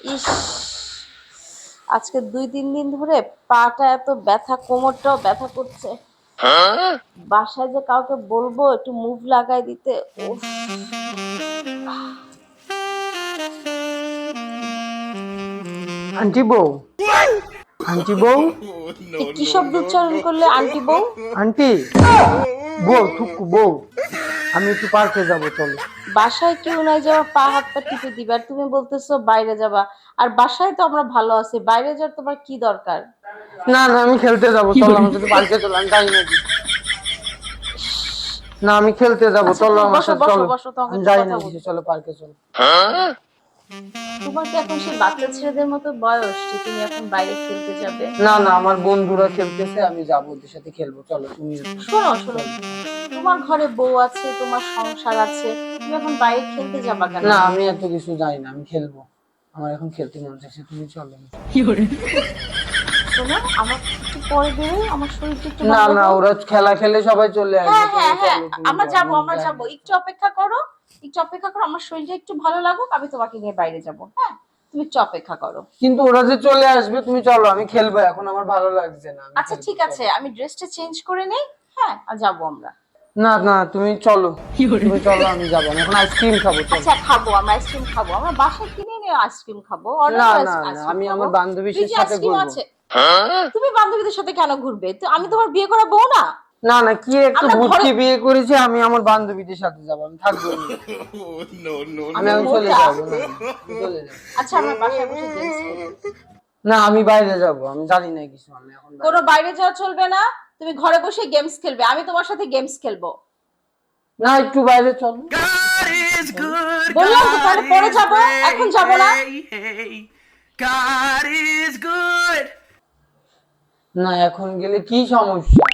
ইস, আজকে 2-3 দিন ধরে পাটা এত ব্যথা, কোমরটাও ব্যথা করছে। বাসায় যে কাউকে বলবো একটু মুভ লাগাই দিতে। উফ, আন্টি বউ, আন্টি বউ, এ কি শব্দ উচ্চারণ করলে আন্টি বউ? আন্টি বউ, থুকু বউ, আমি একটু পার্কে যাব, চলো। বাসায় কেউ নাই যে আমার পা হাত পা টিপে দিবে, আর তুমি বলতেছো বাইরে যাবা। আর বাসায় তো আমরা ভালো আছি, বাইরে যাওয়ার তোমার কি দরকার? না না, আমি খেলতে যাব, চলো আমার সাথে পার্কে চলো, আমি যাই নাকি। না, আমি খেলতে যাব, আচ্ছা চলো তুমি আমার বসো সাথে, বসো চলো। বসো, তোমাকে আমি একটু যাই কথা না কিছু, বলবো। চলো পার্কে চলো। তোমার কি এখন সেই বাচ্চা ছেলেদের মতো বয়স যে তুমি এখন বাইরে খেলতে যাবে? না না, আমার বন্ধুরা খেলতেছে, আমি যাবো, ওদের সাথে খেলবো, চলো তুমি। শোনো শোনো, তোমার ঘরে বউ আছে, তোমার সংসার আছে, তুমি এখন বাইরে খেলতে যাবা কেন? না, আমি এত কিছু যাই না, আমি খেলবো, আমার এখন খেলতে মন চাইছে, তুমি চলো। শোনো, আমার একটু পরে বেরোই, আমার শরীরটা একটু না ভালো না, হোক। ওরা খেলা খেলে সবাই চলে আসবে, হ্যাঁ তুমি হ্যাঁ হ্যাঁ, চলো, তুমি আমরা যাও, যাবো আমি আমরা যাই যাবো, না। একটু অপেক্ষা করো। একটু অপেক্ষা করো, আমার শরীরটা একটু ভালো লাগুক, আমি তোমাকে নিয়ে বাইরে যাবো। হ্যাঁ, তুমি একটু অপেক্ষা করো। কিন্তু ওরা যে চলে আসবে, তুমি চলো, আমি খেলবো, এখন আমার ভালো লাগছে না, আমি আচ্ছা খেলবো, ঠিক আছে, চলো। আমি ড্রেসটা চেঞ্জ করে নেই। হ্যাঁ, আর যাবো আমরা। না না, তুমি চলো, তুমি চলো, আমি যাবো, আমি এখন আইসক্রিম খাবো, চলো। আচ্ছা খাবো, আমরা আইসক্রিম খাবো, আমরা বাসায় কিনে নিয়ে আইসক্রিম খাবো, অর্ডার না করে না না, আইসক্রিম আমি খাবো। আমার বান্ধবীর ফ্রিজে সাথে আইসক্রিম ঘুরবো। আছে। তুমি বান্ধবীদের সাথে কেন ঘুরবে? তো আমি তোমার বিয়ে করা বউ না? না না, কি একটা আমরা ঘরে। ভুটকি বিয়ে করেছি, আমি আমার বান্ধবীদের সাথে যাবো, আমি থাকবো না। আমি এখন চলে মোটা। যাবো, না না, আমি চলে যাবো। আচ্ছা আমরা বাসায় বসে গেমস খেলি। না, আমি বাইরে যাবো, আমি জানি না কিছু, আমি এখন কোনো বাইরে। বাইরে যাওয়া চলবে না। তুমি ঘরে বসে গেমস খেলবে, আমি তোমার সাথে গেমস খেলবো। না, একটু বাইরে চলো। God is good. বললাম তো, তাহলে God পরে is যাবো, এখন great. যাবো না। Hey, hey. God is good. না, এখন গেলে কি সমস্যা?